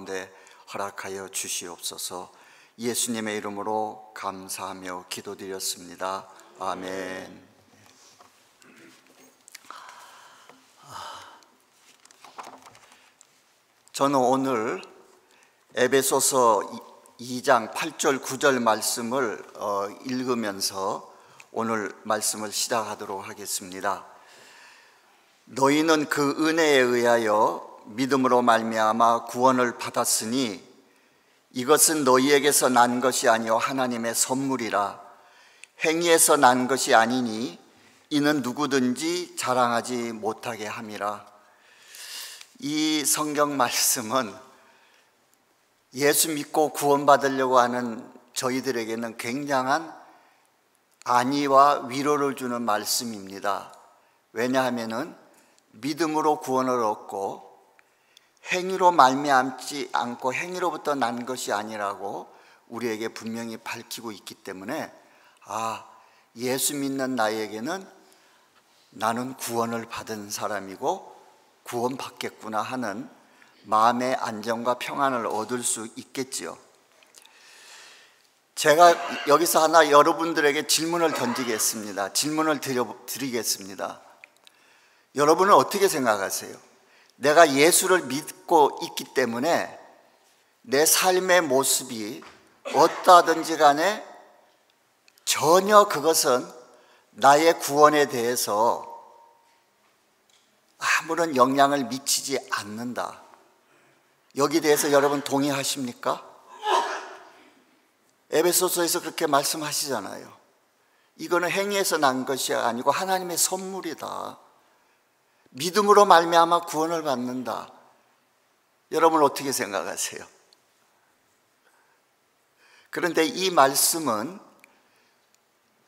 가운데 허락하여 주시옵소서. 예수님의 이름으로 감사하며 기도드렸습니다. 아멘. 저는 오늘 에베소서 2장 8절 9절 말씀을 읽으면서 오늘 말씀을 시작하도록 하겠습니다. 너희는 그 은혜에 의하여 믿음으로 말미암아 구원을 받았으니 이것은 너희에게서 난 것이 아니요 하나님의 선물이라. 행위에서 난 것이 아니니 이는 누구든지 자랑하지 못하게 함이라. 이 성경 말씀은 예수 믿고 구원받으려고 하는 저희들에게는 굉장한 안위와 위로를 주는 말씀입니다. 왜냐하면은 믿음으로 구원을 얻고 행위로 말미암지 않고 행위로부터 난 것이 아니라고 우리에게 분명히 밝히고 있기 때문에 예수 믿는 나에게는 나는 구원을 받은 사람이고 구원받겠구나 하는 마음의 안정과 평안을 얻을 수 있겠지요. 제가 여기서 하나 여러분들에게 질문을 던지겠습니다. 질문을 드리겠습니다. 여러분은 어떻게 생각하세요? 내가 예수를 믿고 있기 때문에 내 삶의 모습이 어떠하든지 간에 전혀 그것은 나의 구원에 대해서 아무런 영향을 미치지 않는다. 여기에 대해서 여러분 동의하십니까? 에베소서에서 그렇게 말씀하시잖아요. 이거는 행위에서 난 것이 아니고 하나님의 선물이다. 믿음으로 말미암아 구원을 받는다. 여러분 어떻게 생각하세요? 그런데 이 말씀은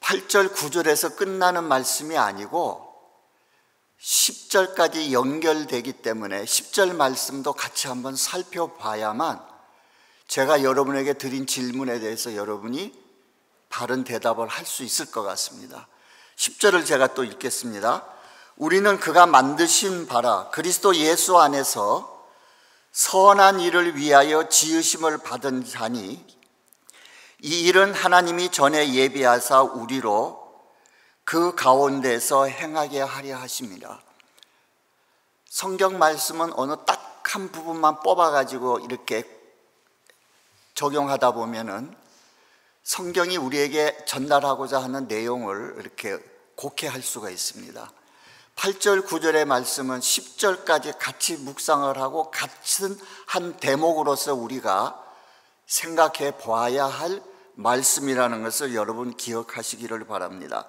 8절 9절에서 끝나는 말씀이 아니고 10절까지 연결되기 때문에 10절 말씀도 같이 한번 살펴봐야만 제가 여러분에게 드린 질문에 대해서 여러분이 바른 대답을 할 수 있을 것 같습니다. 10절을 제가 또 읽겠습니다. 우리는 그가 만드신 바라 그리스도 예수 안에서 선한 일을 위하여 지으심을 받은 자니 이 일은 하나님이 전에 예비하사 우리로 그 가운데서 행하게 하려 하십니다. 성경 말씀은 어느 딱 한 부분만 뽑아가지고 이렇게 적용하다 보면은 성경이 우리에게 전달하고자 하는 내용을 이렇게 곡해할 수가 있습니다. 8절 9절의 말씀은 10절까지 같이 묵상을 하고 같은 한 대목으로서 우리가 생각해 보아야 할 말씀이라는 것을 여러분 기억하시기를 바랍니다.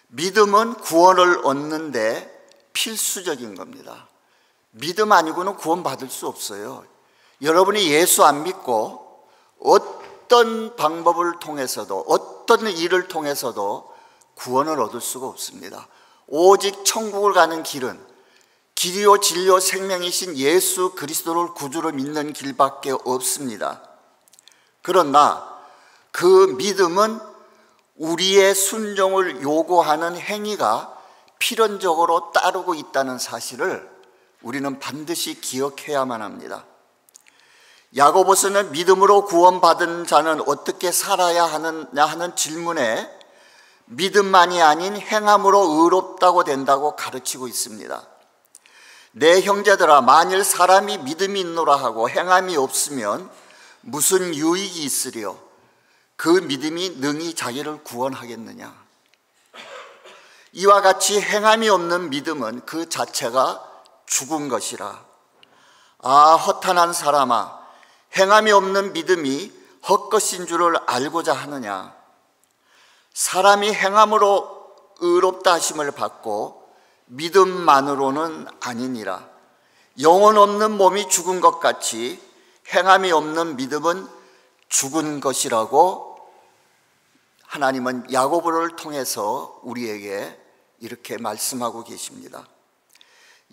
믿음은 구원을 얻는데 필수적인 겁니다. 믿음 아니고는 구원받을 수 없어요. 여러분이 예수 안 믿고 어떤 방법을 통해서도 어떤 일을 통해서도 구원을 얻을 수가 없습니다. 오직 천국을 가는 길은 길이요 진리요 생명이신 예수 그리스도를 구주로 믿는 길밖에 없습니다. 그러나 그 믿음은 우리의 순종을 요구하는 행위가 필연적으로 따르고 있다는 사실을 우리는 반드시 기억해야만 합니다. 야고보서는 믿음으로 구원받은 자는 어떻게 살아야 하느냐 하는 질문에 믿음만이 아닌 행함으로 의롭다고 된다고 가르치고 있습니다. 내 형제들아 만일 사람이 믿음이 있노라 하고 행함이 없으면 무슨 유익이 있으리요? 그 믿음이 능히 자기를 구원하겠느냐? 이와 같이 행함이 없는 믿음은 그 자체가 죽은 것이라. 허탄한 사람아, 행함이 없는 믿음이 헛것인 줄을 알고자 하느냐? 사람이 행함으로 의롭다 하심을 받고 믿음만으로는 아니니라. 영혼 없는 몸이 죽은 것 같이 행함이 없는 믿음은 죽은 것이라고 하나님은 야고보를 통해서 우리에게 이렇게 말씀하고 계십니다.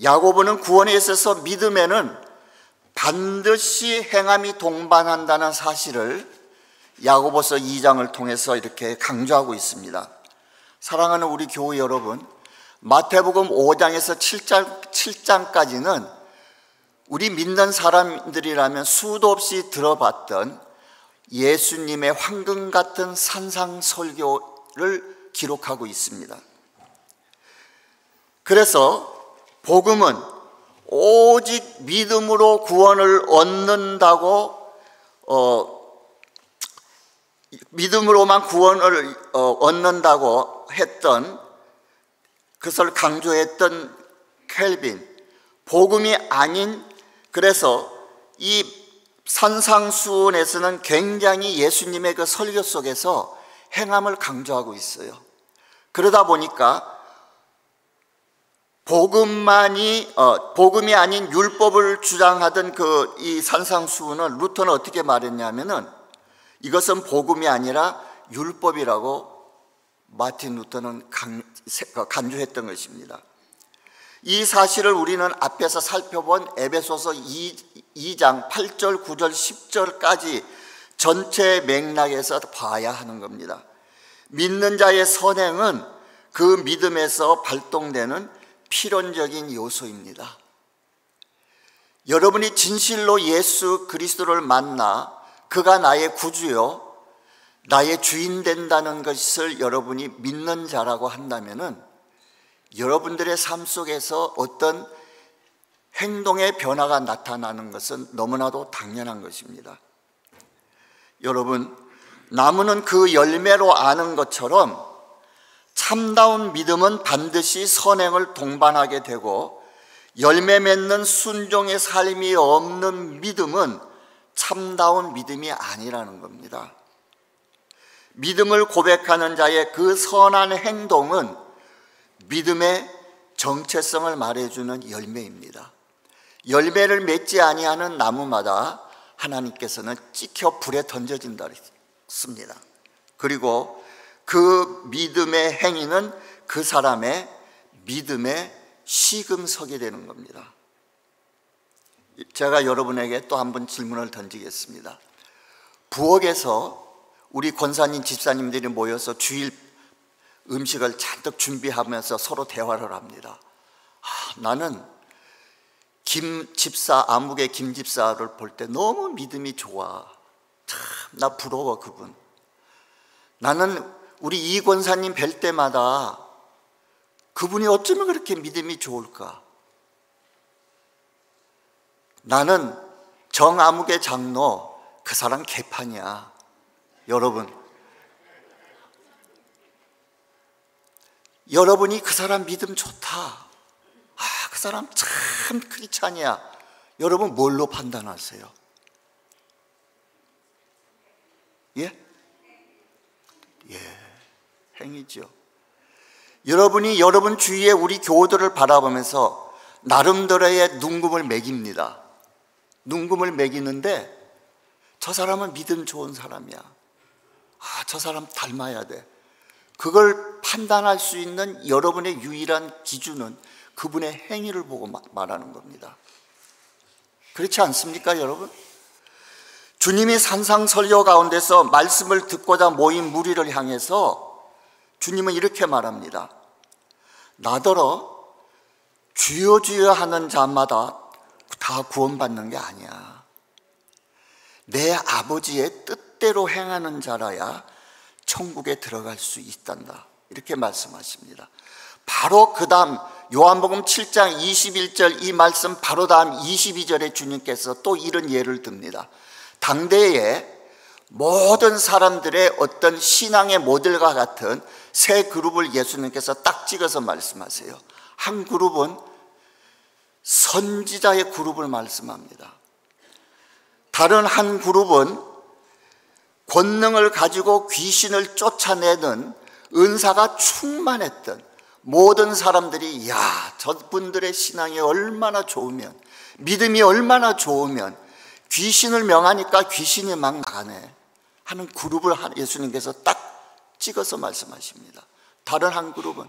야고보는 구원에 있어서 믿음에는 반드시 행함이 동반한다는 사실을 야고보서 2장을 통해서 이렇게 강조하고 있습니다. 사랑하는 우리 교회 여러분, 마태복음 5장에서 7장까지는 우리 믿는 사람들이라면 수도 없이 들어봤던 예수님의 황금 같은 산상 설교를 기록하고 있습니다. 그래서 복음은 오직 믿음으로 구원을 얻는다고 믿음으로만 구원을 얻는다고 했던, 그것을 강조했던 켈빈, 복음이 아닌, 그래서 이 산상수훈에서는 굉장히 예수님의 그 설교 속에서 행함을 강조하고 있어요. 그러다 보니까 복음이 아닌 율법을 주장하던 이 산상수훈을 루터는 어떻게 말했냐면은 이것은 복음이 아니라 율법이라고 마틴 루터는 간주했던 것입니다. 이 사실을 우리는 앞에서 살펴본 에베소서 2장 8절, 9절, 10절까지 전체 맥락에서 봐야 하는 겁니다. 믿는 자의 선행은 그 믿음에서 발동되는 필연적인 요소입니다. 여러분이 진실로 예수 그리스도를 만나 그가 나의 구주요 나의 주인 된다는 것을 여러분이 믿는 자라고 한다면은 여러분들의 삶 속에서 어떤 행동의 변화가 나타나는 것은 너무나도 당연한 것입니다. 여러분, 나무는 그 열매로 아는 것처럼 참다운 믿음은 반드시 선행을 동반하게 되고, 열매 맺는 순종의 삶이 없는 믿음은 참다운 믿음이 아니라는 겁니다. 믿음을 고백하는 자의 그 선한 행동은 믿음의 정체성을 말해주는 열매입니다. 열매를 맺지 아니하는 나무마다 하나님께서는 찍혀 불에 던져진다 했습니다. 그리고 그 믿음의 행위는 그 사람의 믿음의 시금석이 되는 겁니다. 제가 여러분에게 또 한 번 질문을 던지겠습니다. 부엌에서 우리 권사님, 집사님들이 모여서 주일 음식을 잔뜩 준비하면서 서로 대화를 합니다. 나는 아무개 김 집사를 볼 때 너무 믿음이 좋아. 참, 나 부러워 그분. 나는 우리 이 권사님 뵐 때마다 그분이 어쩌면 그렇게 믿음이 좋을까? 나는 정아무개 장로, 그 사람 개판이야. 여러분이 그 사람 믿음 좋다, 그 사람 참 크리스찬이야, 여러분 뭘로 판단하세요? 예? 행위죠. 여러분이 여러분 주위에 우리 교우들을 바라보면서 나름대로의 눈금을 매깁니다. 눈금을 매기는데 저 사람은 믿음 좋은 사람이야, 저 사람 닮아야 돼. 그걸 판단할 수 있는 여러분의 유일한 기준은 그분의 행위를 보고 말하는 겁니다. 그렇지 않습니까, 여러분? 주님이 산상설교 가운데서 말씀을 듣고자 모인 무리를 향해서 주님은 이렇게 말합니다. 나더러 주여 주여 하는 자마다 다 구원받는 게 아니야. 내 아버지의 뜻대로 행하는 자라야 천국에 들어갈 수 있단다, 이렇게 말씀하십니다. 바로 그 다음 요한복음 7장 21절 이 말씀 바로 다음 22절에 주님께서 또 이런 예를 듭니다. 당대에 모든 사람들의 어떤 신앙의 모델과 같은 세 그룹을 예수님께서 딱 찍어서 말씀하세요. 한 그룹은 선지자의 그룹을 말씀합니다. 다른 한 그룹은 권능을 가지고 귀신을 쫓아내는 은사가 충만했던 모든 사람들이, 저분들의 신앙이 얼마나 좋으면, 믿음이 얼마나 좋으면 귀신을 명하니까 귀신이 막 나가네 하는 그룹을 예수님께서 딱 찍어서 말씀하십니다. 다른 한 그룹은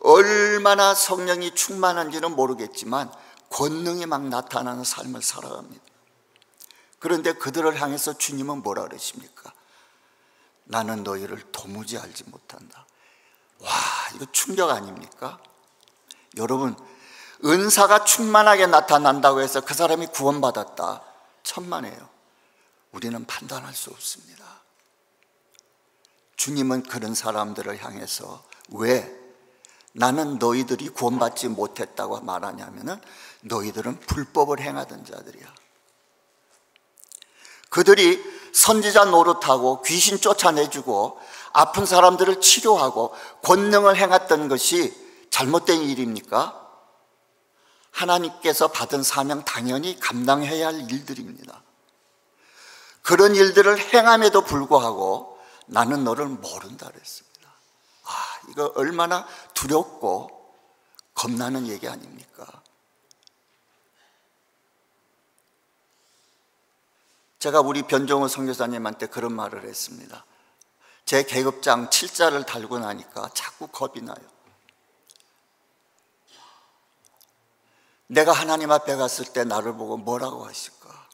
얼마나 성령이 충만한지는 모르겠지만 권능이 막 나타나는 삶을 살아갑니다. 그런데 그들을 향해서 주님은 뭐라 그러십니까? 나는 너희를 도무지 알지 못한다. 와, 이거 충격 아닙니까? 여러분, 은사가 충만하게 나타난다고 해서 그 사람이 구원받았다, 천만에요. 우리는 판단할 수 없습니다. 주님은 그런 사람들을 향해서 왜 나는 너희들이 구원받지 못했다고 말하냐면은 너희들은 불법을 행하던 자들이야. 그들이 선지자 노릇하고 귀신 쫓아내주고 아픈 사람들을 치료하고 권능을 행했던 것이 잘못된 일입니까? 하나님께서 받은 사명 당연히 감당해야 할 일들입니다. 그런 일들을 행함에도 불구하고 나는 너를 모른다 그랬습니다. 이거 얼마나 두렵고 겁나는 얘기 아닙니까? 제가 우리 변종호 선교사님한테 그런 말을 했습니다. 제 계급장 7자를 달고 나니까 자꾸 겁이 나요. 내가 하나님 앞에 갔을 때 나를 보고 뭐라고 하실까?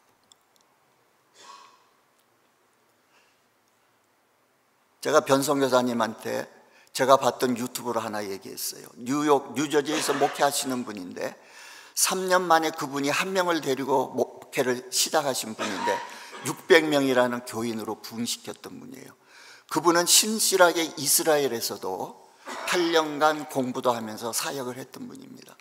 제가 변 선교사님한테 제가 봤던 유튜브로 하나 얘기했어요. 뉴저지에서 목회하시는 분인데 3년 만에 그분이 한 명을 데리고 목회를 시작하신 분인데 600명이라는 교인으로 부흥시켰던 분이에요. 그분은 신실하게 이스라엘에서도 8년간 공부도 하면서 사역을 했던 분입니다.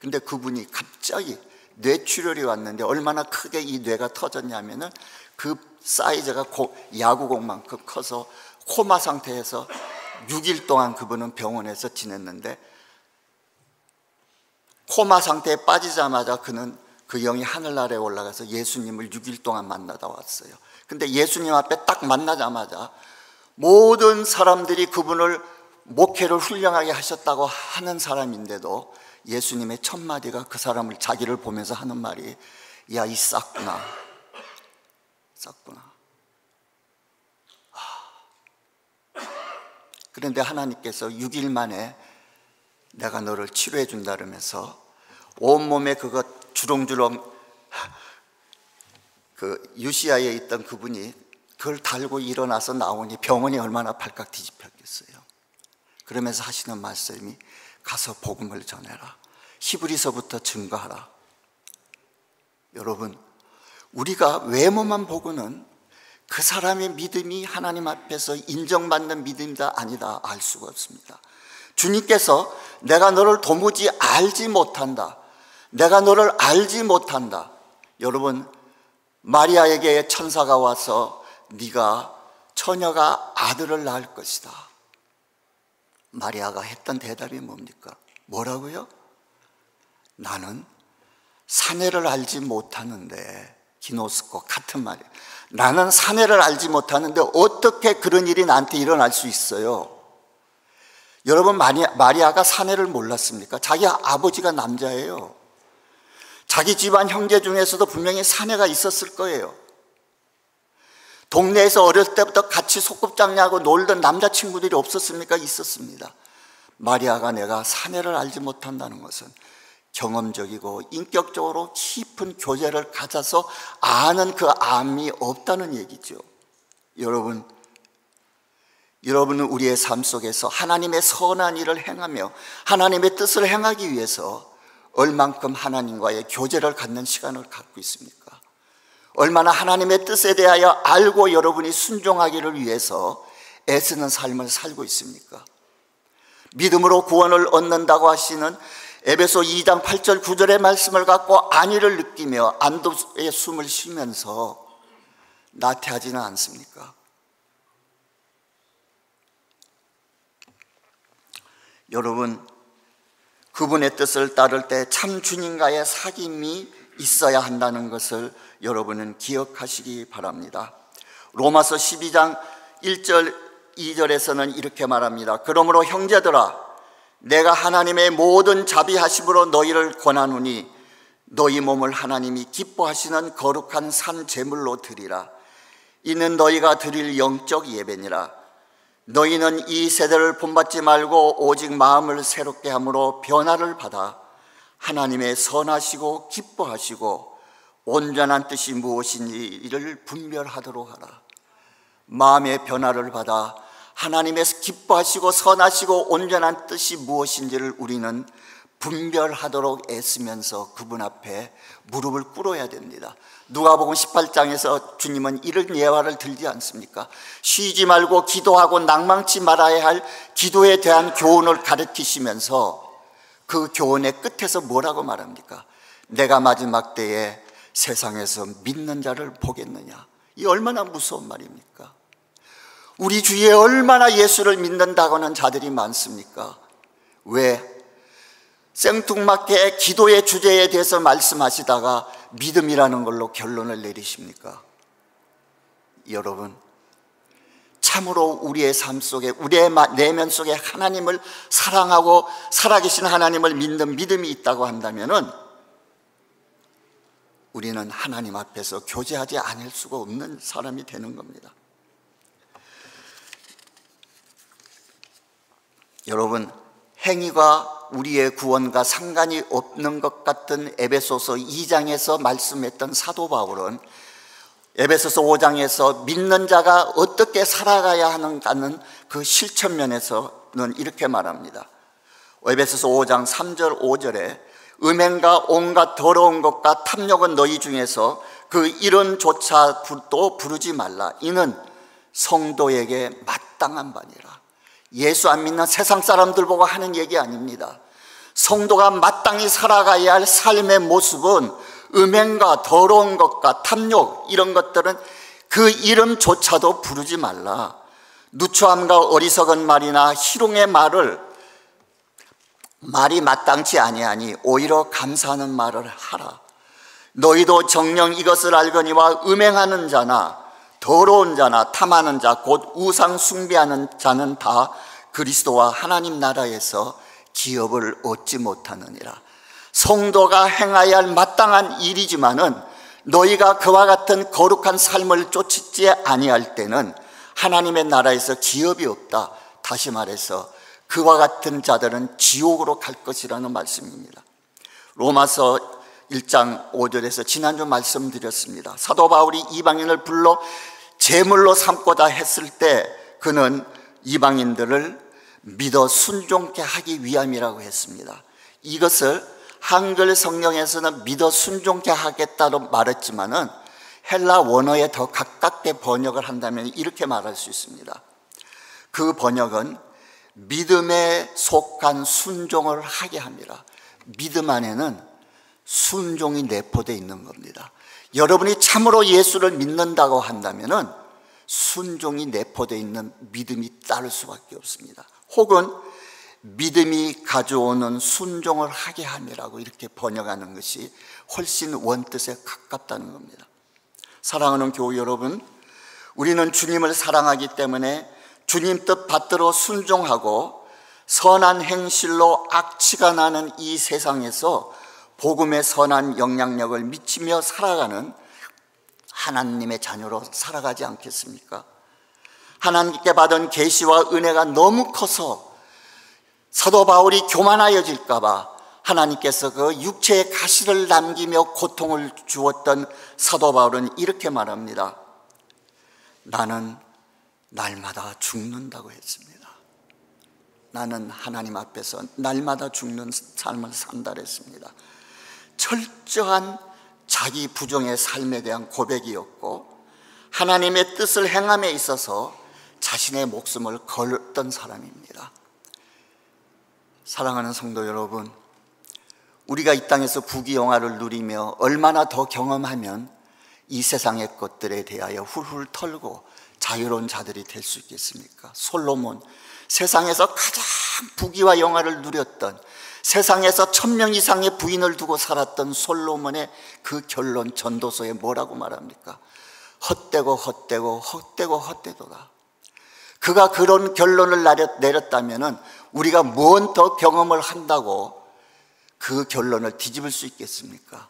근데 그분이 갑자기 뇌출혈이 왔는데 얼마나 크게 이 뇌가 터졌냐면은 그 사이즈가 야구공만큼 커서 코마 상태에서 6일 동안 그분은 병원에서 지냈는데, 코마 상태에 빠지자마자 그는 그 영이 하늘나라에 올라가서 예수님을 6일 동안 만나다 왔어요. 근데 예수님 앞에 딱 만나자마자 모든 사람들이 그분을 목회를 훌륭하게 하셨다고 하는 사람인데도 예수님의 첫 마디가 그 사람을 자기를 보면서 하는 말이 야, 이 쌌구나. 그런데 하나님께서 6일 만에 내가 너를 치료해 준다 그러면서 온몸에 그거 주렁주렁 그 UCI에 있던 그분이 그걸 달고 일어나서 나오니 병원이 얼마나 발칵 뒤집혔겠어요. 그러면서 하시는 말씀이 가서 복음을 전해라. 히브리서부터 증거하라. 여러분, 우리가 외모만 보고는 그 사람의 믿음이 하나님 앞에서 인정받는 믿음이다 아니다 알 수가 없습니다. 주님께서 내가 너를 도무지 알지 못한다, 내가 너를 알지 못한다. 여러분, 마리아에게 천사가 와서 네가 처녀가 아들을 낳을 것이다. 마리아가 했던 대답이 뭡니까? 뭐라고요? 나는 사내를 알지 못하는데, 기노스코 같은 말이에요. 나는 사내를 알지 못하는데 어떻게 그런 일이 나한테 일어날 수 있어요? 여러분, 마리아가 사내를 몰랐습니까? 자기 아버지가 남자예요. 자기 집안 형제 중에서도 분명히 사내가 있었을 거예요. 동네에서 어렸을 때부터 같이 소꿉장려하고 놀던 남자친구들이 없었습니까? 있었습니다. 마리아가 내가 사내를 알지 못한다는 것은 경험적이고 인격적으로 깊은 교제를 가져서 아는 그 암이 없다는 얘기죠. 여러분은 우리의 삶 속에서 하나님의 선한 일을 행하며 하나님의 뜻을 행하기 위해서 얼만큼 하나님과의 교제를 갖는 시간을 갖고 있습니까? 얼마나 하나님의 뜻에 대하여 알고 여러분이 순종하기를 위해서 애쓰는 삶을 살고 있습니까? 믿음으로 구원을 얻는다고 하시는 에베소 2장 8절 9절의 말씀을 갖고 안위를 느끼며 안도의 숨을 쉬면서 나태하지는 않습니까? 여러분, 그분의 뜻을 따를 때 참 주님과의 사귐이 있어야 한다는 것을 여러분은 기억하시기 바랍니다. 로마서 12장 1절 2절에서는 이렇게 말합니다. 그러므로 형제들아, 내가 하나님의 모든 자비하심으로 너희를 권하노니 너희 몸을 하나님이 기뻐하시는 거룩한 산 제물로 드리라. 이는 너희가 드릴 영적 예배니라. 너희는 이 세대를 본받지 말고 오직 마음을 새롭게 함으로 변화를 받아 하나님의 선하시고 기뻐하시고 온전한 뜻이 무엇인지를 분별하도록 하라. 마음의 변화를 받아 하나님의 기뻐하시고 선하시고 온전한 뜻이 무엇인지를 우리는 분별하도록 애쓰면서 그분 앞에 무릎을 꿇어야 됩니다. 누가복음 18장에서 주님은 이런 예화를 들지 않습니까? 쉬지 말고 기도하고 낭망치 말아야 할 기도에 대한 교훈을 가르치시면서 그 교훈의 끝에서 뭐라고 말합니까? 내가 마지막 때에 세상에서 믿는 자를 보겠느냐. 이 얼마나 무서운 말입니까? 우리 주위에 얼마나 예수를 믿는다고 하는 자들이 많습니까? 왜 생뚱맞게 기도의 주제에 대해서 말씀하시다가 믿음이라는 걸로 결론을 내리십니까? 여러분, 참으로 우리의 삶 속에, 우리의 내면 속에 하나님을 사랑하고 살아계신 하나님을 믿는 믿음이 있다고 한다면은 우리는 하나님 앞에서 교제하지 않을 수가 없는 사람이 되는 겁니다. 여러분, 행위가 우리의 구원과 상관이 없는 것 같은 에베소서 2장에서 말씀했던 사도 바울은 에베소서 5장에서 믿는 자가 어떻게 살아가야 하는가는 그 실천면에서는 이렇게 말합니다. 에베소서 5장 3절 5절에 음행과 온갖 더러운 것과 탐욕은 너희 중에서 그 이름조차도 부르지 말라. 이는 성도에게 마땅한 바니라. 예수 안 믿는 세상 사람들 보고 하는 얘기 아닙니다. 성도가 마땅히 살아가야 할 삶의 모습은 음행과 더러운 것과 탐욕, 이런 것들은 그 이름조차도 부르지 말라. 누추함과 어리석은 말이나 희롱의 말이 마땅치 아니하니 오히려 감사하는 말을 하라. 너희도 정녕 이것을 알거니와 음행하는 자나 더러운 자나 탐하는 자 곧 우상 숭배하는 자는 다 그리스도와 하나님 나라에서 기업을 얻지 못하느니라. 성도가 행해야 할 마땅한 일이지만은 너희가 그와 같은 거룩한 삶을 쫓지 아니할 때는 하나님의 나라에서 기업이 없다. 다시 말해서 그와 같은 자들은 지옥으로 갈 것이라는 말씀입니다. 로마서 1장 5절에서 지난주 말씀드렸습니다. 사도 바울이 이방인을 불러 제물로 삼고자 했을 때 그는 이방인들을 믿어 순종케 하기 위함이라고 했습니다. 이것을 한글 성경에서는 믿어 순종케 하겠다고 말했지만은 헬라 원어에 더 가깝게 번역을 한다면 이렇게 말할 수 있습니다. 그 번역은 믿음에 속한 순종을 하게 합니다. 믿음 안에는 순종이 내포되어 있는 겁니다. 여러분이 참으로 예수를 믿는다고 한다면은 순종이 내포되어 있는 믿음이 따를 수밖에 없습니다. 혹은 믿음이 가져오는 순종을 하게 함이라고 이렇게 번역하는 것이 훨씬 원뜻에 가깝다는 겁니다. 사랑하는 교우 여러분, 우리는 주님을 사랑하기 때문에 주님 뜻 받들어 순종하고 선한 행실로 악취가 나는 이 세상에서 복음의 선한 영향력을 미치며 살아가는 하나님의 자녀로 살아가지 않겠습니까? 하나님께 받은 계시와 은혜가 너무 커서 사도 바울이 교만하여질까 봐 하나님께서 그 육체의 가시를 남기며 고통을 주었던 사도 바울은 이렇게 말합니다. 나는 날마다 죽는다고 했습니다. 나는 하나님 앞에서 날마다 죽는 삶을 산다 했습니다. 철저한 자기 부정의 삶에 대한 고백이었고 하나님의 뜻을 행함에 있어서 자신의 목숨을 걸었던 사람입니다. 사랑하는 성도 여러분, 우리가 이 땅에서 부귀영화를 누리며 얼마나 더 경험하면 이 세상의 것들에 대하여 훌훌 털고 자유로운 자들이 될 수 있겠습니까? 솔로몬, 세상에서 가장 부귀와 영화를 누렸던, 세상에서 1000명 이상의 부인을 두고 살았던 솔로몬의 그 결론 전도서에 뭐라고 말합니까? 헛되고 헛되고 헛되고 헛되도다. 그가 그런 결론을 내렸다면 우리가 뭔 더 경험을 한다고 그 결론을 뒤집을 수 있겠습니까?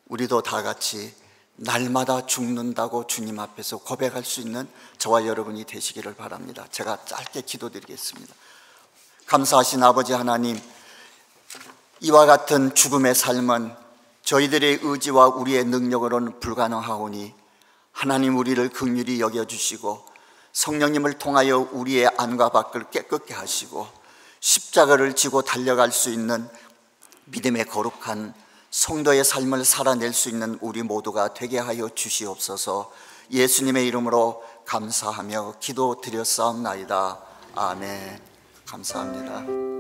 우리도 다 같이 날마다 죽는다고 주님 앞에서 고백할 수 있는 저와 여러분이 되시기를 바랍니다. 제가 짧게 기도드리겠습니다. 감사하신 아버지 하나님, 이와 같은 죽음의 삶은 저희들의 의지와 우리의 능력으로는 불가능하오니 하나님 우리를 긍휼히 여겨주시고 성령님을 통하여 우리의 안과 밖을 깨끗게 하시고 십자가를 지고 달려갈 수 있는 믿음의 거룩한 성도의 삶을 살아낼 수 있는 우리 모두가 되게 하여 주시옵소서. 예수님의 이름으로 감사하며 기도드렸사옵나이다. 아멘. 감사합니다.